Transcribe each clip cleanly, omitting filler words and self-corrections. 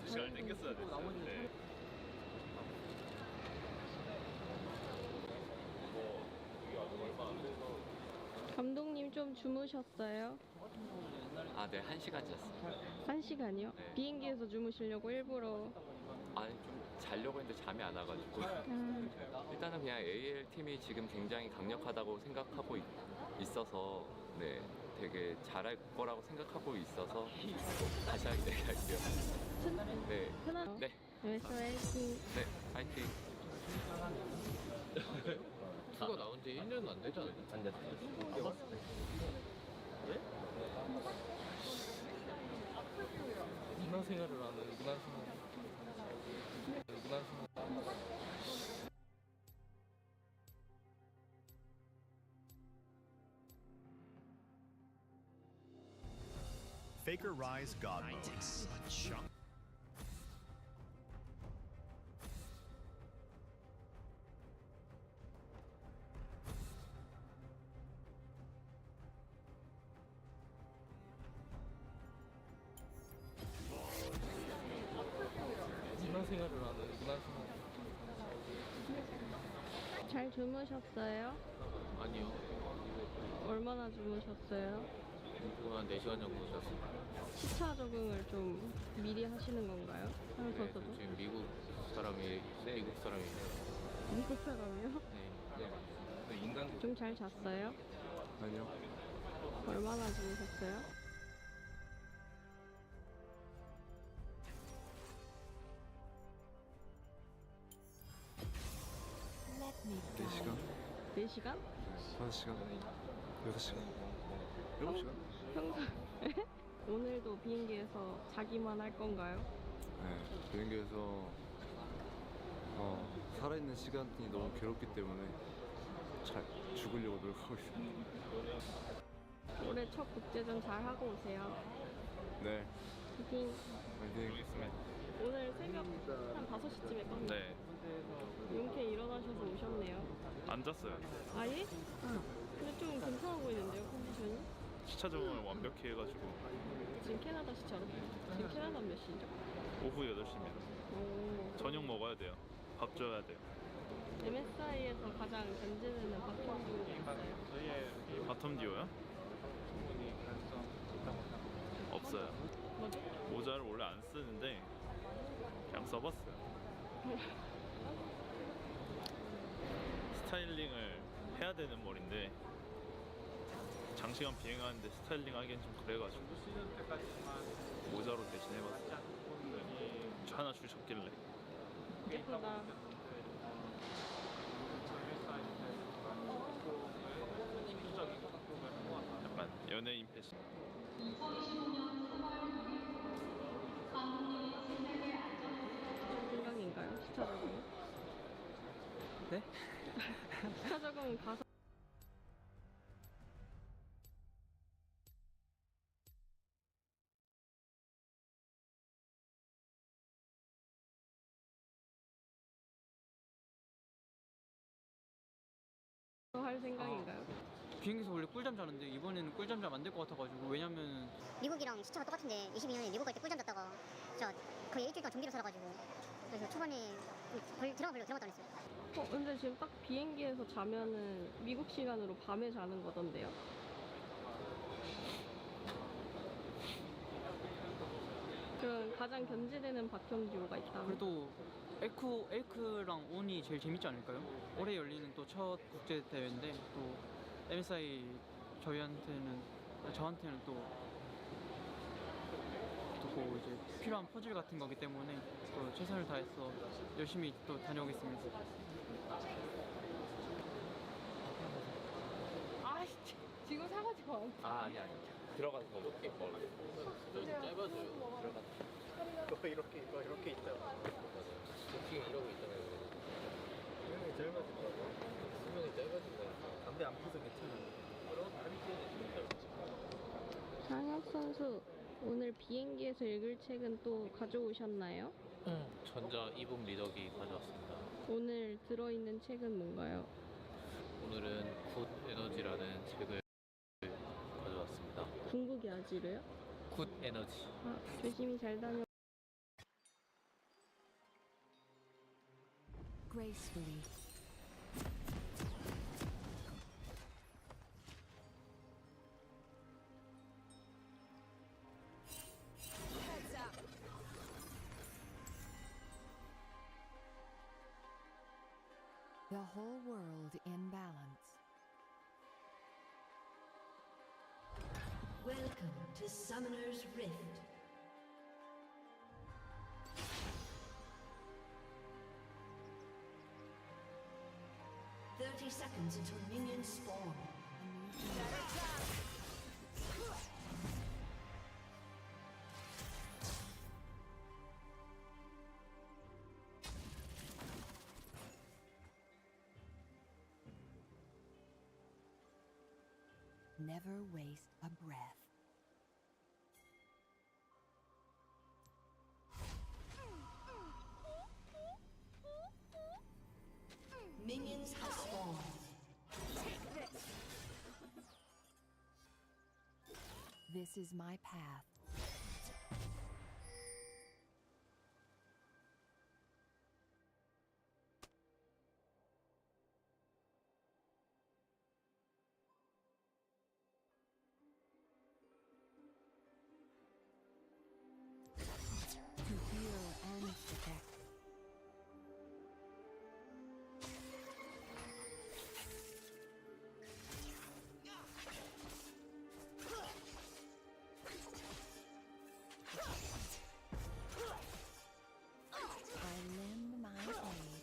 잘 땡겼어야 됐어요. 네. 감독님 좀 주무셨어요? 아, 네, 1시간 잤어요. 1시간이요? 네. 비행기에서 주무시려고 일부러. 아니, 좀 자려고 했는데 잠이 안 와가지고. 일단은 그냥 AL 팀이 지금 굉장히 강력하다고 생각하고 있어서, 네, 되게 잘할 거라고 생각하고 있어서 다시 할게요. 네, 편안. 네, MSI 화이팅. 네, 파이팅. 투가 나온 지 1년은 안 되지 않아요? 안 됐어요. 문화생활을 하는 문화생활. Faker Rise God Mode. 문화생활을 하는 문화생활. 잘 주무셨어요? 아니요. 얼마나 주무셨어요? 한 4시간 정도 잤습니다. 시차 적응을 좀 미리 하시는 건가요? 네, 하면서도? 지금 미국 사람이에요. 미국 사람이요? 네. 인간 좀 잘 잤어요? 아니요. 얼마나 주무셨어요? 네 시간, 4시간? 5시간, 6시간, 7시간? 평소 오늘도 비행기에서 자기만 할 건가요? 네, 비행기에서 살아있는 시간이 너무 괴롭기 때문에 잘 죽으려고 노력하고 있습니다. 올해 첫 국제전 잘 하고 오세요. 네, 화이팅! 화이팅! 오늘 새벽 한 5시쯤에 껐나요? 네. 이렇게 일어나셔서 오셨네요. 안 잤어요. 아예? 근데 좀 괜찮아 보이는데요, 컨디션이? 시차 적응을 완벽히 해가지고 지금 캐나다 시차로? 지금 캐나다 몇 시죠? 오후 8시입니다. 오. 저녁 먹어야 돼요. 밥 줘야 돼요. MSI에서 가장 견제되는 바텀 있어요? 바텀 듀오요? 없어요. 뭐죠? 모자를 원래 안 쓰는데 그냥 써봤어요. 스타일링을 해야 되는 머리인데 장시간 비행하는데 스타일링 하기엔 좀 그래가지고 모자로 대신 해봤어요. 하나 주셨길래. 예쁘다. 약간 연예인 패션. 생각인가요? 시차 적응? 네? 시차 적응 가서 할 생각인가요? 비행기에서 원래 꿀잠 자는데 이번에는 꿀잠 자면 안 될 것 같아가지고. 왜냐면 미국이랑 시차가 똑같은데 22년에 미국 갈 때 꿀잠 잤다가 진짜 거의 일주일 동안 전기를 살아가지고 그래서 초반에 드라마 별로 들어갔다 안 했어요. 근데 지금 딱 비행기에서 자면은 미국 시간으로 밤에 자는 거던데요? 그럼 가장 견제되는 바텀 듀오가 있다. 그래도 엘크랑 온이 제일 재밌지 않을까요? 올해 열리는 또 첫 국제 대회인데 또 MSI 저한테는 또 이제 필요한 퍼즐 같은 거기 때문에 또 최선을 다해서 열심히 또 다녀오겠습니다. 아씨 지금 사가지고 아니. 들어가서 더 먹게 먹을래. 짧아져요. 이거 이렇게 있다고. 도킹 이러고 있잖아요. 수명이 짧아진다고? 수명이 짧아진다니까. 담배 안 피워서 괜찮아. 장혁 선수 오늘 비행기에서 읽을 책은 또 가져오셨나요? 전자 이북 리더기 가져왔습니다. 오늘 들어있는 책은 뭔가요? 오늘은 굿 에너지라는 책을 가져왔습니다. 궁극의 아지르요? 굿 에너지. 조심히 잘 다녀. gracefully. Heads up. The whole world in balance. Welcome to Summoner's Rift. "30 seconds until minions spawn. Never waste a breath. Minions have spawned. This is my path. To heal and protect. I lend my aid.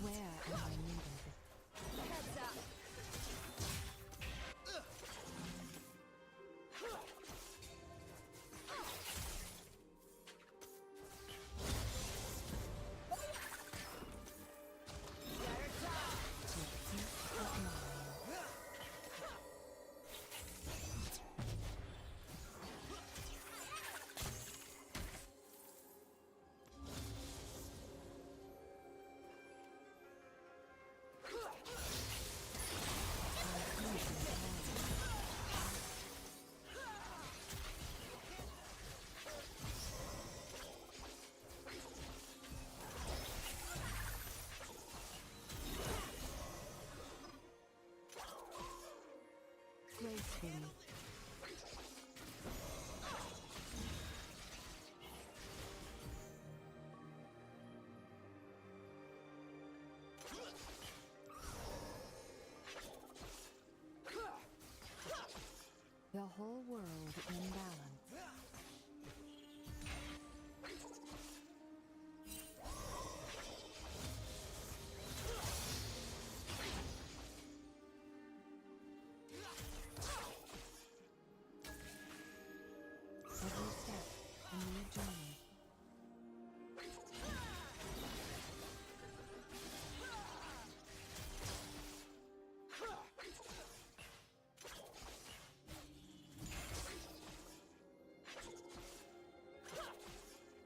Where am I needed? Heads up. Gracefully. The whole world in balance. Every step, a new journey.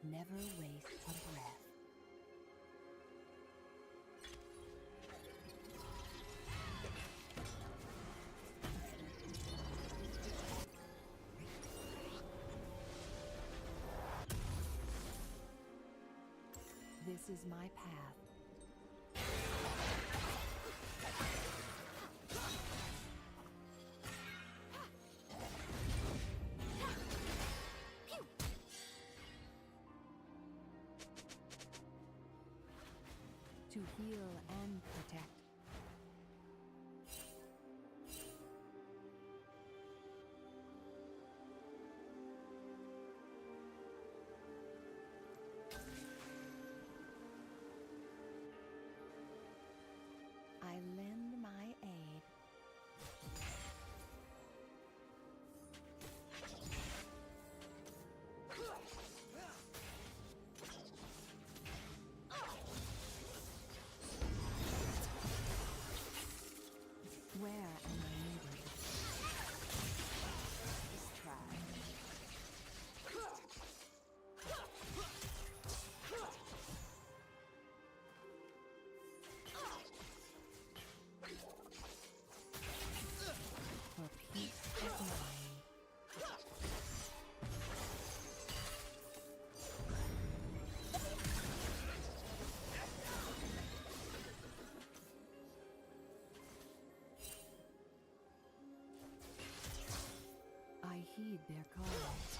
Never waste a breath. This is my path. To heal and protect. I lend my aid. their cause.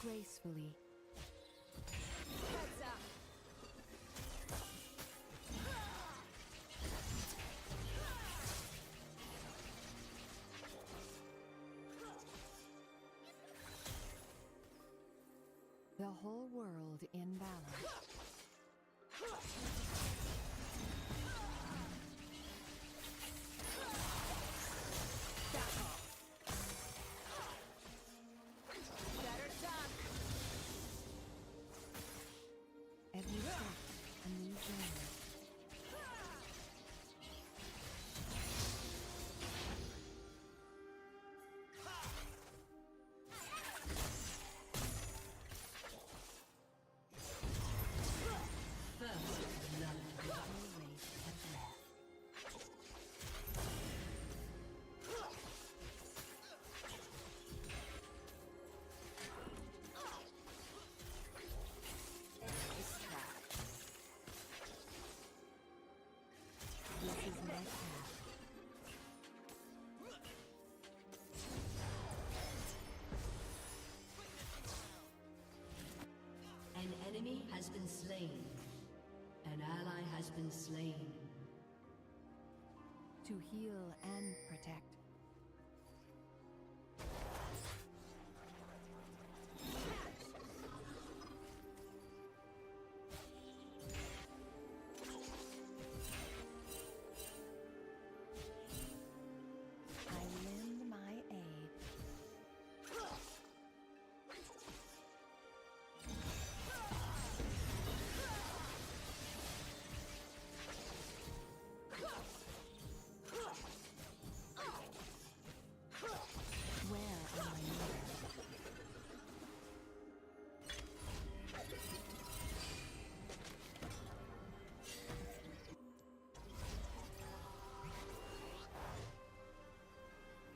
Gracefully. The whole world in balance. Every step, a new journey. First blood. Erase a breath. Extract. This is my path. An enemy has been slain. An ally has been slain. To heal and protect. I lend my aid. Where am I needed?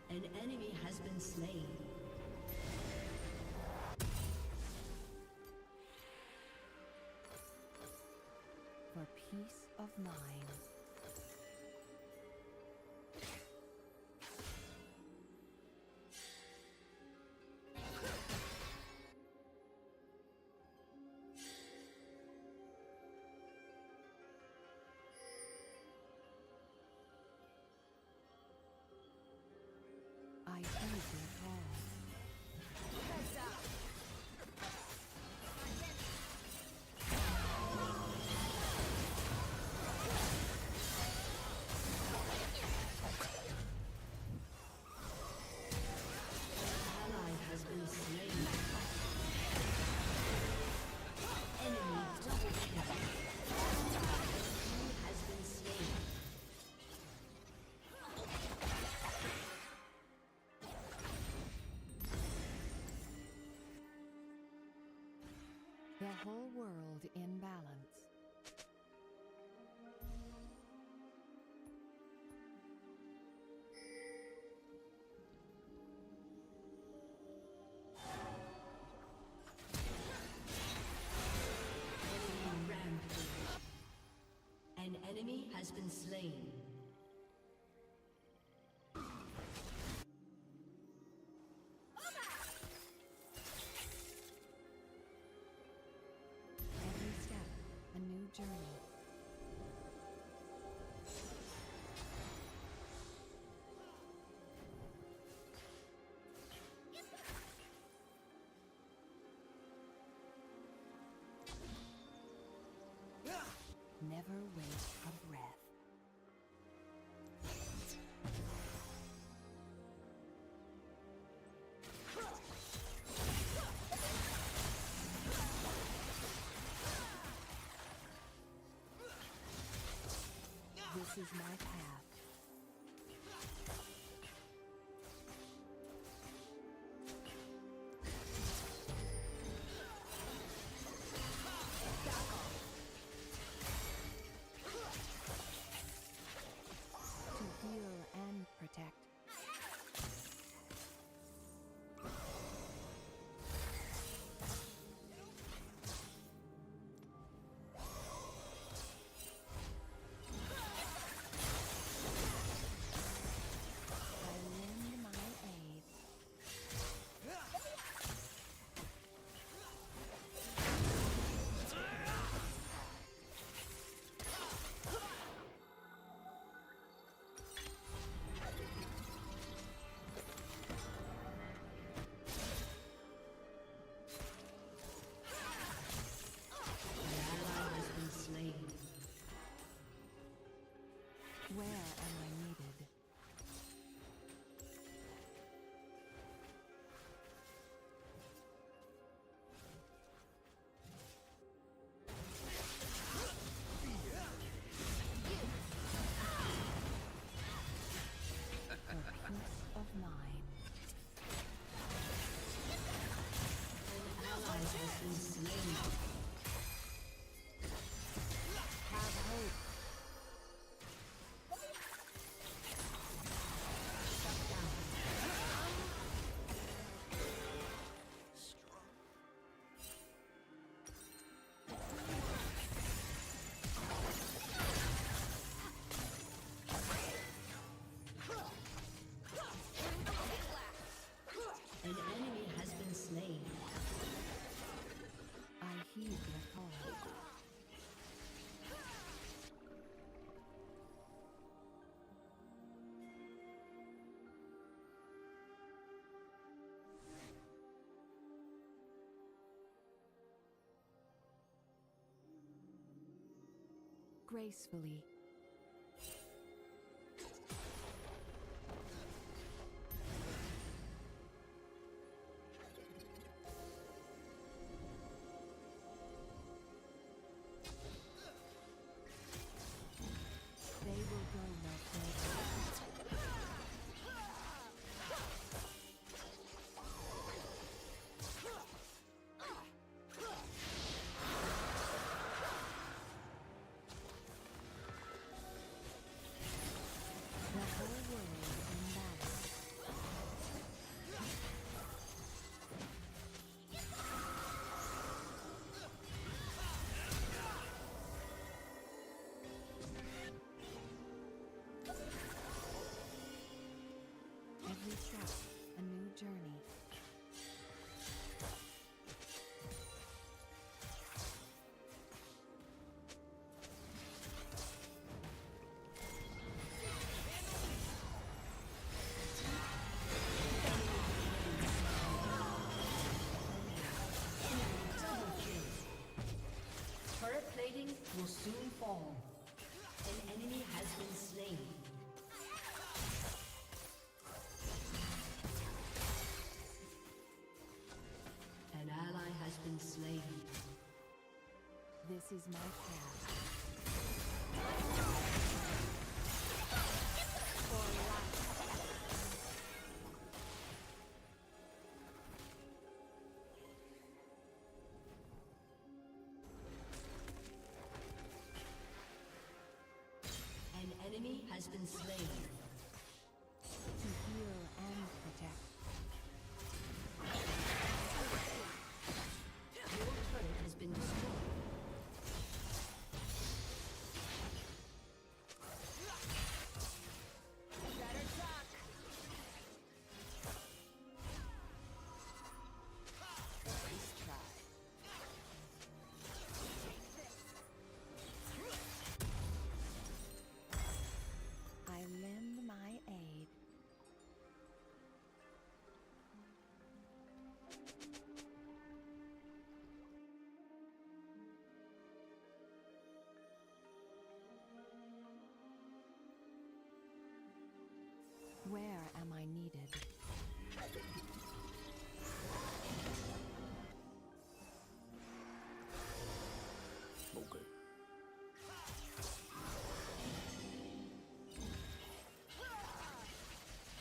An enemy has been slain. For peace of mind. I heard their call. Ally has been slain. Enemy double kill. Enemy has been slain. The whole world in balance. Enemy rampage. An enemy has been slain. Every step, a new journey. Never waste a breath. This is my path. To heal and protect. gracefully. They will go no further. The whole world in battle. Every step, a new journey. Turret plating will soon fall. An enemy has been slain. An ally has been slain. This is my path. An enemy has been slain. To heal and protect. Your turret has been destroyed. I lend my aid. Where am I needed? Okay.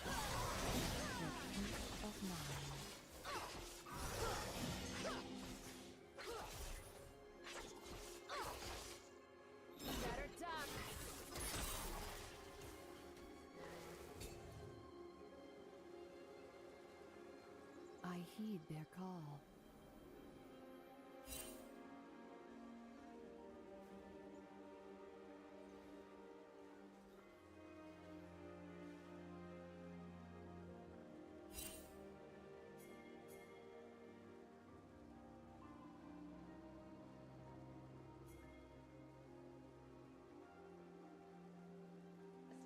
The peace of mind. I heed their call.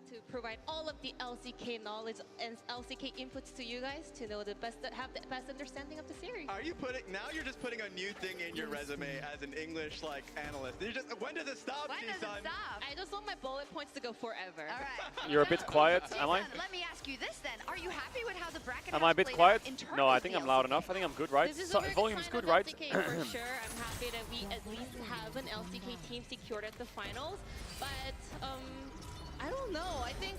To provide all of the LCK knowledge and LCK inputs to you guys to know have the best understanding of the series. Are you you're just putting a new thing in your resume as an English analyst. When does it stop, Ji-san? I just want my bullet points to go forever. All right. You're a bit quiet, am I? Let me ask you this then. Are you happy with how the bracket Am has I a bit played quiet? out in terms No, I of think the I'm loud LCK? enough. I think I'm good, right? This is So, a very volume's good good, sign of right? LCK for sure. I'm happy that we at least have an LCK team secured at the finals. But I don't know. I think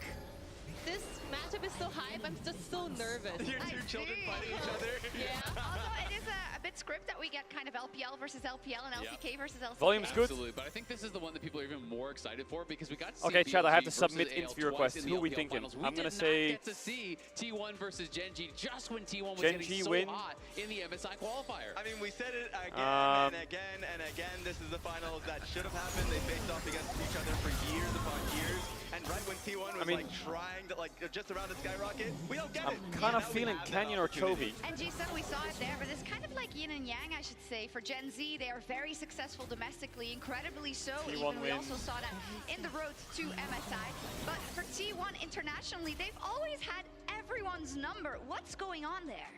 this matchup is so hype. I'm just so nervous. Your two children fighting each other. Yeah. Also, it is a bit script that we get kind of LPL versus LPL and LCK versus LCK. Volume's good. Absolutely, but I think this is the one that people are even more excited for because we got to see Okay, Chad, I have to BLG submit versus AL interview twice requests. in the Who are we LPL thinking? finals. I'm We gonna did say not get to see T1 versus Gen G just when T1 was Gen getting G so win. hot in the MSI qualifier. I mean, we said it again and again and again. This is the finals that should have happened. They faced off against each other for years upon years. And right when T1 was trying to just around to skyrocket, we don't get it. I'm kind of feeling Canyon or Chovy. And Jason, we saw it there, but it's kind of like yin and yang, I should say. For Gen Z, they are very successful domestically, incredibly so. T1 Even we wins. also saw that in the road to MSI. But for T1 internationally, they've always had everyone's number. What's going on there?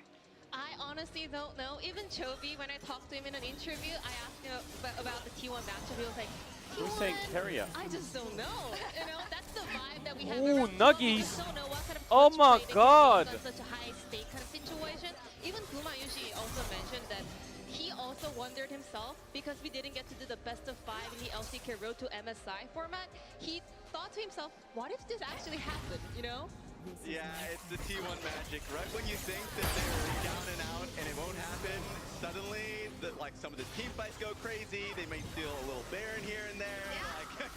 I honestly don't know. Even Chovy, when I talked to him in an interview, I asked him about the T1 matchup. He was like, Who's saying Keria? I just don't know. You know, that's the vibe that we have. Ooh, around T1. Nuggies. We just don't know what kind of Oh clutch my play they can God. do on such a high stake kind of situation. Even Gumayushi also mentioned that he also wondered himself because we didn't get to do the best of 5 in the LCK Road to MSI format. He thought to himself, what if this actually happened, you know? Yeah, it's the T1 magic. Right when you think that they're down and out and it won't happen, suddenly, like some of the team fights go crazy. They may steal a little Baron here and there.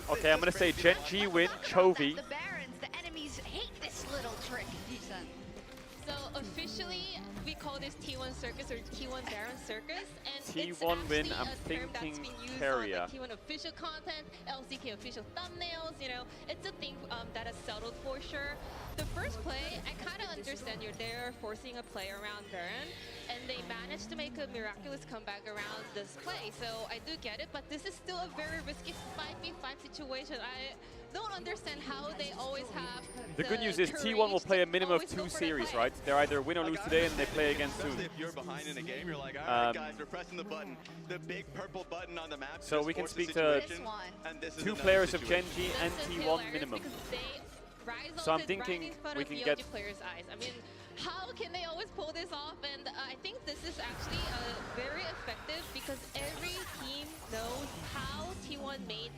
Like, Okay, I'm gonna say Gen G win, Chovy. The Barons, the enemies hate this little trick, Ethan. So officially, we call this T1 Circus or T1 Baron Circus, and it's T1 win, actually I'm a term that's thinking been used Keria. on like T1 official content, LCK official thumbnails. You know, it's a thing that has settled for sure. The first play, I kind of understand you're there forcing a play around Baron, and they managed to make a miraculous comeback around this play. So I do get it, but this is still a very risky 5v5 situation. I don't understand how they always have. The good news is T1 will play a minimum of 2 series, right? They're either win or lose today, and they play again soon. Especially if you're behind in a game, you're like, all right, guys, we're pressing the button. The big purple button on the map. So just we can forces speak to situation, and this is 2 another players of situation. Gen G and T1 minimum. So I'm thinking we can get. Players' eyes. I mean, how can they always pull this off? And I think this is actually very effective because every team knows how T1 made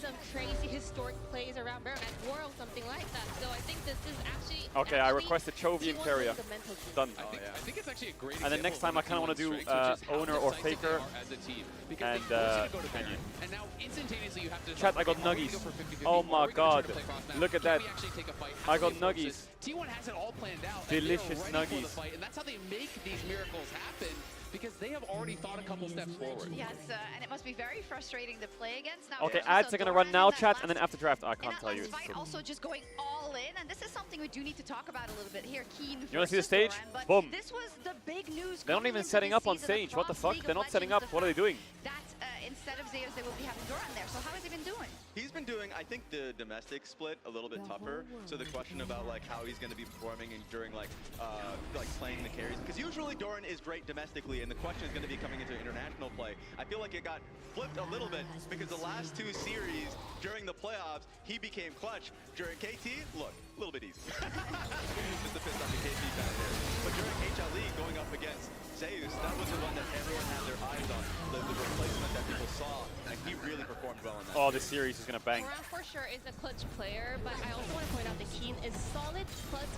some crazy historic plays around Baron at War or something like that. So I think this is actually. Okay, I requested Chovy and Keria. Done. I think it's actually a great And then next time I kind of want to do Owner or Faker and Canyon. And now instantaneously you have to Chat, I got nuggies. Oh my god. Look at that. I got nuggies. T1 has it all planned out. Delicious and they're ready for the nuggies. fight, and that's how they make these miracles happen. Because they have already thought a couple steps forward. Yes, and it must be very frustrating to play against. Now, Okay, also ads are going to run Doran now, in that chat, last- and then after draft, I in can't that tell you. last It's fight, cool. also just going all in, and this is something we do need to talk about a little bit here. Keen You wanna see the versus stage? Doran, but Boom. This was the big news. They're not coming even into setting this up on season stage. What the across fuck? League They're of not setting Legends, up. What are they doing? That instead of Zeus, they will be having Doran there. So how has he been doing? He's been doing, I think, the domestic split a little bit tougher. So the question about like how he's going to be performing and during like playing the carries, because usually Doran is great domestically, and the question is going to be coming into international play. I feel like it got flipped a little bit because the last 2 series during the playoffs, he became clutch. During KT, look, a little bit easy. Just a piss on the KT side here. But during HLE, going up against Zeus, that was the one that everyone had their eyes on. The replacement that people saw, and he really performed well in that. Oh, this series is going to bang. Doran for sure is a clutch player, but I also want to point out that Keen is solid clutch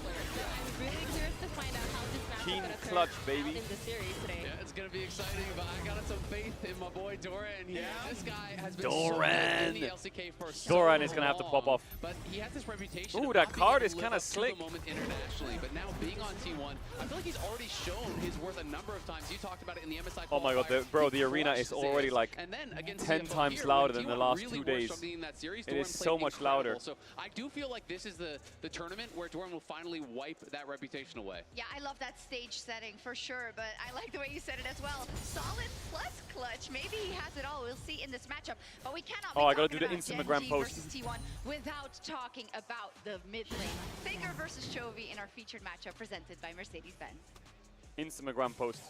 player. So I'm really curious to find out how this match Keen is going to turn clutch, out baby. in the series today. Yeah, it's going to be exciting, but I got some faith in my boy Doran here. This guy has been Doran. so good in the LCK for so Doran is going to have to pop long, off. But he has this reputation Ooh, of that not card being is able to kinda live up to slick. the moment internationally. But now being on T1, I feel like he's already shown his worth a number of times. You talked about it in the MSI Oh my god, qualifier. the He arena crushed is already Zeus. like And then against 10 CFO times here, louder when than the T1 last really 2 were days. struggling in that series, It Doran is so played much incredible. louder. So I do feel like this is the tournament where Doran will finally wipe that reputation away. Yeah, I love that stage setting for sure, but I like the way you said it as well. Solid plus clutch. Maybe he has it all. We'll see in this matchup. But we cannot Oh, I be gotta talking do the about Instagram Gen G post. versus T1 without talking about the mid lane. Faker versus Chovy in our featured matchup presented by Mercedes-Benz. Instagram post.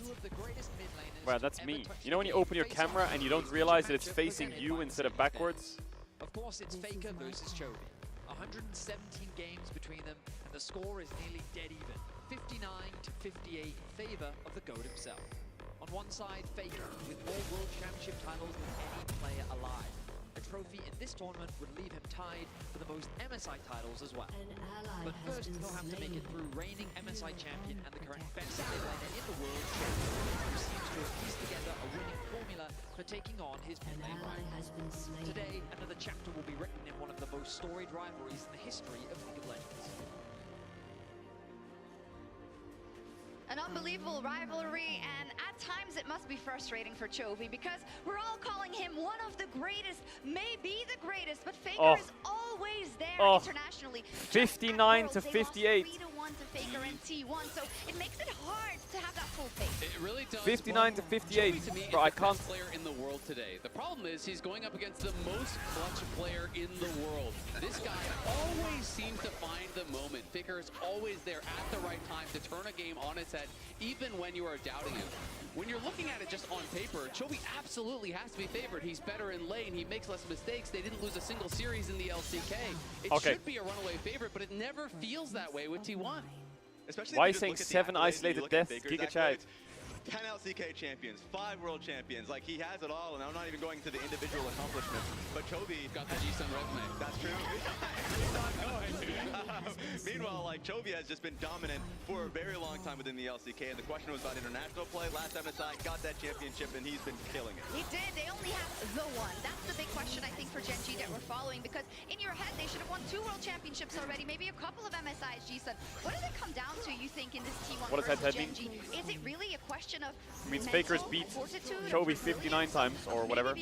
Two of the greatest mid laners Wow, that's me. You know when you open your camera and you don't realize that it's facing you instead of backwards? Of course, it's Faker versus Chovy. 117 games between them, and the score is nearly dead even. 59 to 58 in favor of the GOAT himself. On one side, Faker, with more World Championship titles than any player alive. A trophy in this tournament would leave him tied for the most MSI titles as well. But first, he'll have to make it through reigning MSI champion and the current best mid laner in the world, Chovy, who seems to have pieced together a winning formula for taking on his mid lane rival. Today, another chapter will be written in one of the most storied rivalries in the history of League of Legends. An unbelievable rivalry, and at times it must be frustrating for Chovy because we're all calling him one of the greatest, maybe the greatest, but Faker is always there internationally. 59 to 58. 3-1 to Faker and T1, so it makes it hard to have that full faith. It really does. 59 to 58. Chovy, to me, Bro, is I the can't. best player in the world today. The problem is he's going up against the most clutch player in the world. This guy always seems to find the moment. Faker is always there at the right time to turn a game on its head, even when you are doubting him. when you're looking at it just on paper, Chovy absolutely has to be favored. He's better in lane. He makes less mistakes. They didn't lose a single series in the LCK. It should be a runaway favorite, but it never feels that way with T1. Especially Why are you saying 7 isolated deaths, Giga Chad? 10 LCK champions, 5 world champions. Like, he has it all, and I'm not even going to the individual accomplishments. But Chovy got the G-Sun resume. That's true. He's not going. Meanwhile, like, Chovy has just been dominant for a very long time within the LCK, and the question was about international play. Last MSI got that championship, and he's been killing it. He did. They only have the one. That's the big question, I think, for Gen G that we're following, because in your head, they should have won 2 world championships already, maybe a couple of MSIs, G-Sun. What does it come down to, you think, in this T1 What does versus head-to-head Gen G? Is it really a question of means Faker's beat Chovy 59 times or whatever,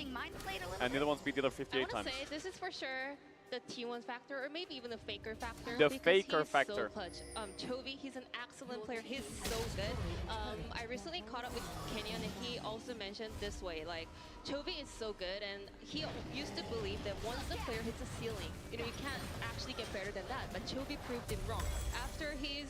and the other one's beat the other 58 I times. want to say this is for sure the T1 factor, or maybe even the Faker factor. The because Faker he's factor. So clutch. Chovy, he's an excellent player. He's so good. I recently caught up with Kenyon, and he also mentioned this way, like, Chovy is so good, and he used to believe that once the player hits a ceiling, you can't actually get better than that. But Chovy proved him wrong. After he's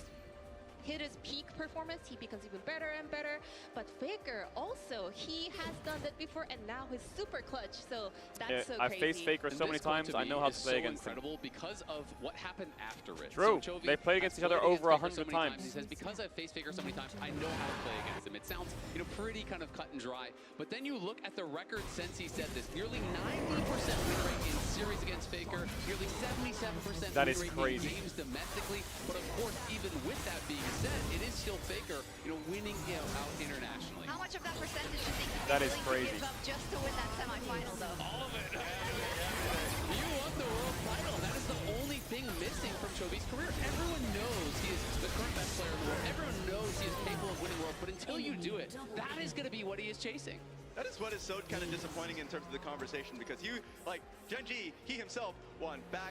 hit his peak performance, he becomes even better and better. But Faker also, he has done that before, and now he's super clutch. So that's so crazy. I've faced Faker so many times. I know how to play against him. Incredible because of what happened after it. True. So They play against each other over 100 times. He says, because I've faced Faker so many times, I know how to play against him. It sounds, pretty kind of cut and dry. But then you look at the record since he said this. Nearly 90% win rate in series against Faker. Nearly 77% That win is rate crazy. in games domestically. But of course, even with that being said, it is still Faker, winning out internationally. How much of that percentage do you think That is willing crazy. to give up just to win that semifinal, though? All of it. You won the world title. That is the only thing missing from Chovy's career. Everyone knows he is the current best player in the world. Everyone knows he is capable of winning world. But until you do it, that is going to be what he is chasing. That is what is so kind of disappointing in terms of the conversation, because Gen G, he himself won back